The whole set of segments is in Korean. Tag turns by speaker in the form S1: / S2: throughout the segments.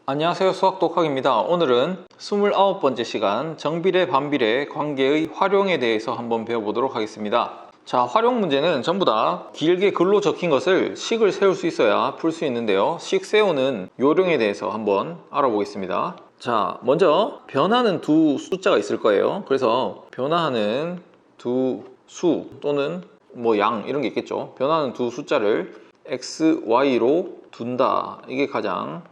S1: 안녕하세요, 수학독학입니다. 오늘은 29번째 시간 정비례 반비례 관계의 활용에 대해서 한번 배워보도록 하겠습니다. 자, 활용 문제는 전부 다 길게 글로 적힌 것을 식을 세울 수 있어야 풀 수 있는데요, 식 세우는 요령에 대해서 한번 알아보겠습니다. 자, 먼저 변하는 두 숫자가 있을 거예요. 그래서 변화하는 두 수 또는 양 이런 게 있겠죠. 변하는 두 숫자를 x, y로 둔다. 이게 가장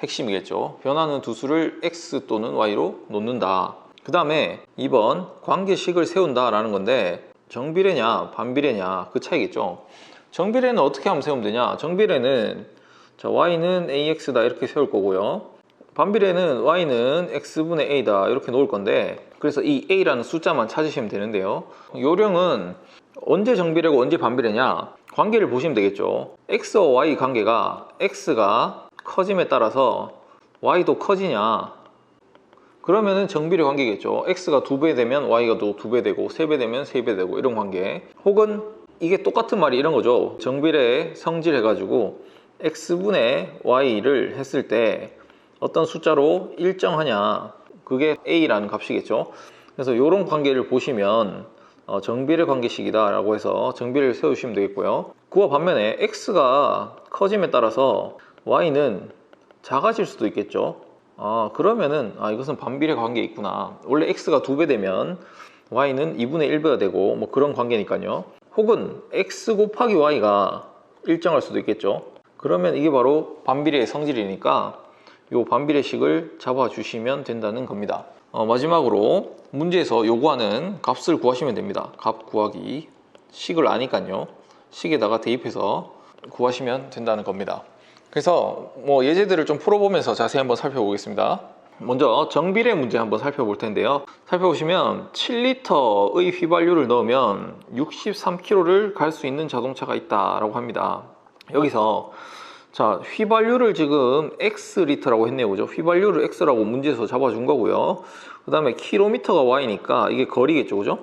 S1: 핵심이겠죠. 변하는 두 수를 x 또는 y로 놓는다. 그 다음에 2번 관계식을 세운다 라는 건데, 정비례냐 반비례냐 그 차이겠죠. 정비례는 어떻게 하면 세우면 되냐. 정비례는 자, y는 ax다 이렇게 세울 거고요, 반비례는 y는 x분의 a다 이렇게 놓을 건데, 그래서 이 a라는 숫자만 찾으시면 되는데요, 요령은 언제 정비례고 언제 반비례냐, 관계를 보시면 되겠죠. x와 y 관계가 x가 커짐에 따라서 y도 커지냐, 그러면은 정비례 관계겠죠. x가 2배 되면 y가 또 2배 되고 3배 되면 3배 되고 이런 관계. 혹은 이게 똑같은 말이 이런 거죠. 정비례 성질 해가지고 x분의 y를 했을 때 어떤 숫자로 일정하냐, 그게 a라는 값이겠죠. 그래서 이런 관계를 보시면 정비례 관계식이다 라고 해서 정비례를 세우시면 되겠고요. 그와 반면에 x가 커짐에 따라서 y는 작아질 수도 있겠죠. 그러면은 이것은 반비례 관계에 있구나. 원래 x가 2배 되면 y는 2분의 1배가 되고 뭐 그런 관계니까요. 혹은 x 곱하기 y가 일정할 수도 있겠죠. 그러면 이게 바로 반비례의 성질이니까 이 반비례식을 잡아주시면 된다는 겁니다. 마지막으로 문제에서 요구하는 값을 구하시면 됩니다. 값 구하기, 식을 아니까요, 식에다가 대입해서 구하시면 된다는 겁니다. 그래서 예제들을 좀 풀어보면서 자세히 한번 살펴보겠습니다. 먼저 정비례 문제 한번 살펴볼 텐데요, 살펴보시면 7리터의 휘발유를 넣으면 63km를 갈 수 있는 자동차가 있다라고 합니다. 여기서 자, 휘발유를 지금 X리터라고 했네요, 그죠? 휘발유를 X라고 문제에서 잡아준 거고요. 그 다음에 킬로미터가 Y니까 이게 거리겠죠, 그죠?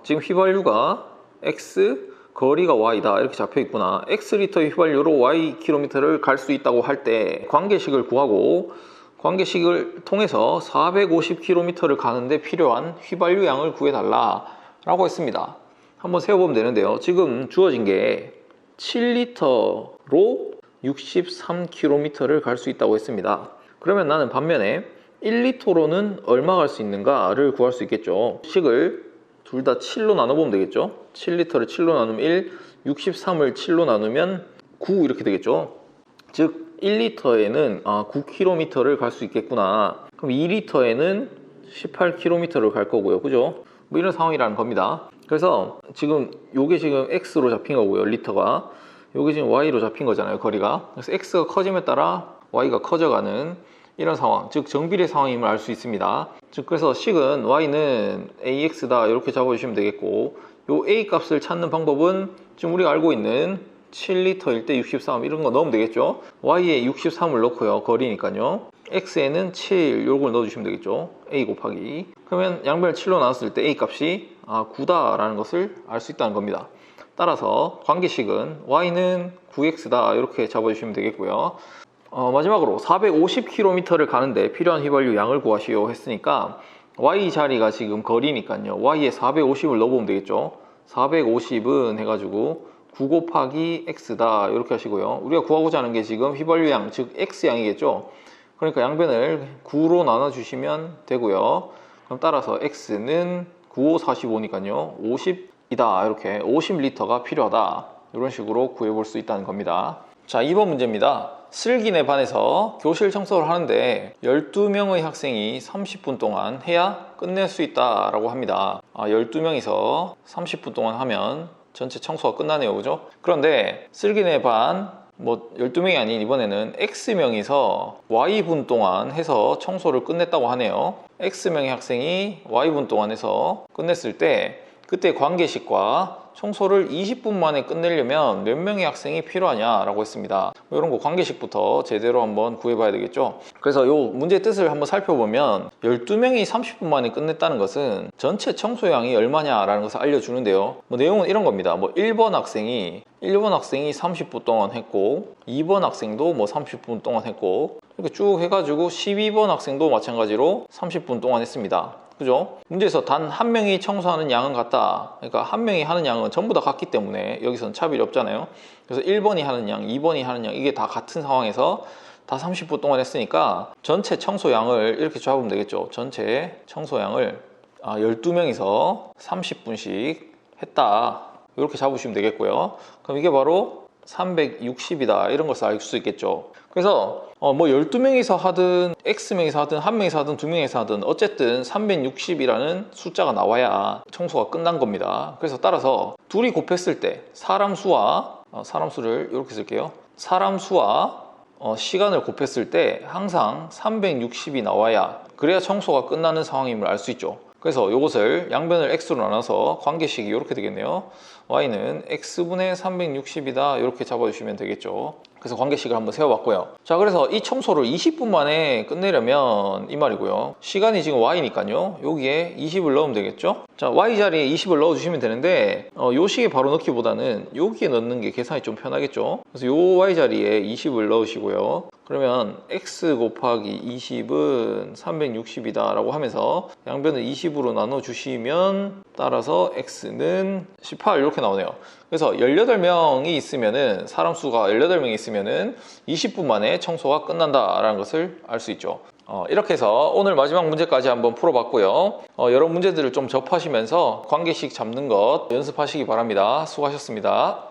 S1: 지금 휘발유가 X, 거리가 Y다 이렇게 잡혀 있구나. X리터의 휘발유로 Y 킬로미터를 갈 수 있다고 할 때 관계식을 구하고, 관계식을 통해서 450km를 가는데 필요한 휘발유 양을 구해달라 라고 했습니다. 한번 세워보면 되는데요, 지금 주어진 게 7리터로 63km를 갈 수 있다고 했습니다. 그러면 나는 반면에 1리터로는 얼마 갈 수 있는가를 구할 수 있겠죠. 식을 둘 다 7로 나눠보면 되겠죠. 7리터를 7로 나누면 1, 63을 7로 나누면 9 이렇게 되겠죠. 즉 1리터에는 9km를 갈 수 있겠구나. 그럼 2리터에는 18km를 갈 거고요, 그죠? 뭐 이런 상황이라는 겁니다. 그래서 지금 요게 지금 X로 잡힌 거고요, 리터가. 요게 지금 Y로 잡힌 거잖아요, 거리가. 그래서 X가 커짐에 따라 Y가 커져가는 이런 상황, 즉 정비례 상황임을 알 수 있습니다. 즉 그래서 식은 Y는 AX다 이렇게 잡아주시면 되겠고, 요 A 값을 찾는 방법은 지금 우리가 알고 있는 7리터일 때 63 이런 거 넣으면 되겠죠. Y에 63을 넣고요, 거리니까요. X에는 7 요걸 넣어주시면 되겠죠, A 곱하기. 그러면 양변을 7로 나눴을 때 A 값이 9다 라는 것을 알 수 있다는 겁니다. 따라서 관계식은 y는 9x다 이렇게 잡아주시면 되겠고요. 마지막으로 450km를 가는데 필요한 휘발유 양을 구하시오 했으니까 y 자리가 지금 거리니까요, y에 450을 넣어보면 되겠죠. 450은 해가지고 9 곱하기 x다 이렇게 하시고요. 우리가 구하고자 하는 게 지금 휘발유 양, 즉 x양이겠죠. 그러니까 양변을 9로 나눠주시면 되고요. 그럼 따라서 x는 9, 5, 45니까요 50이다, 이렇게 50리터가 필요하다 이런 식으로 구해볼 수 있다는 겁니다. 자, 2번 문제입니다. 슬기네 반에서 교실 청소를 하는데 12명의 학생이 30분 동안 해야 끝낼 수 있다 라고 합니다. 12명이서 30분 동안 하면 전체 청소가 끝나네요, 그죠? 그런데 슬기네 반 12명이 아닌 이번에는 X명이서 Y분 동안 해서 청소를 끝냈다고 하네요. X명의 학생이 Y분 동안 해서 끝냈을 때 그때 관계식과 청소를 20분 만에 끝내려면 몇 명의 학생이 필요하냐라고 했습니다. 이런 거 관계식부터 제대로 한번 구해봐야 되겠죠. 그래서 이 문제의 뜻을 한번 살펴보면 12명이 30분 만에 끝냈다는 것은 전체 청소량이 얼마냐라는 것을 알려주는데요. 내용은 이런 겁니다. 1번 학생이 30분 동안 했고 2번 학생도 30분 동안 했고 이렇게 쭉 해가지고 12번 학생도 마찬가지로 30분 동안 했습니다. 그죠? 문제에서 단 한 명이 청소하는 양은 같다. 그러니까 한 명이 하는 양은 전부 다 같기 때문에 여기서는 차별이 없잖아요. 그래서 1번이 하는 양, 2번이 하는 양 이게 다 같은 상황에서 다 30분 동안 했으니까 전체 청소량을 이렇게 잡으면 되겠죠. 전체 청소량을 12명이서 30분씩 했다. 이렇게 잡으시면 되겠고요. 그럼 이게 바로 360이다. 이런 것을 알 수 있겠죠. 그래서 12명이서 하든 X명이서 하든 1명이서 하든 2명이서 하든 어쨌든 360이라는 숫자가 나와야 청소가 끝난 겁니다. 그래서 따라서 둘이 곱했을 때 사람 수를 이렇게 쓸게요. 사람 수와 시간을 곱했을 때 항상 360이 나와야 그래야 청소가 끝나는 상황임을 알 수 있죠. 그래서 이것을 양변을 x로 나눠서 관계식이 이렇게 되겠네요. y는 x분의 360이다 이렇게 잡아주시면 되겠죠. 그래서 관계식을 한번 세워봤고요. 자, 그래서 이 청소를 20분 만에 끝내려면 이 말이고요. 시간이 지금 y니까요. 여기에 20을 넣으면 되겠죠. 자, y 자리에 20을 넣어주시면 되는데 요 식에 바로 넣기보다는 여기에 넣는 게 계산이 좀 편하겠죠. 그래서 요 y 자리에 20을 넣으시고요. 그러면 x 곱하기 20은 360이다 라고 하면서 양변을 20으로 나눠주시면 따라서 x는 18 이렇게 나오네요. 그래서 18명이 있으면은 사람 수가 18명이 있으면은 20분 만에 청소가 끝난다라는 것을 알 수 있죠. 이렇게 해서 오늘 마지막 문제까지 한번 풀어봤고요. 여러 문제들을 좀 접하시면서 관계식 잡는 것 연습하시기 바랍니다. 수고하셨습니다.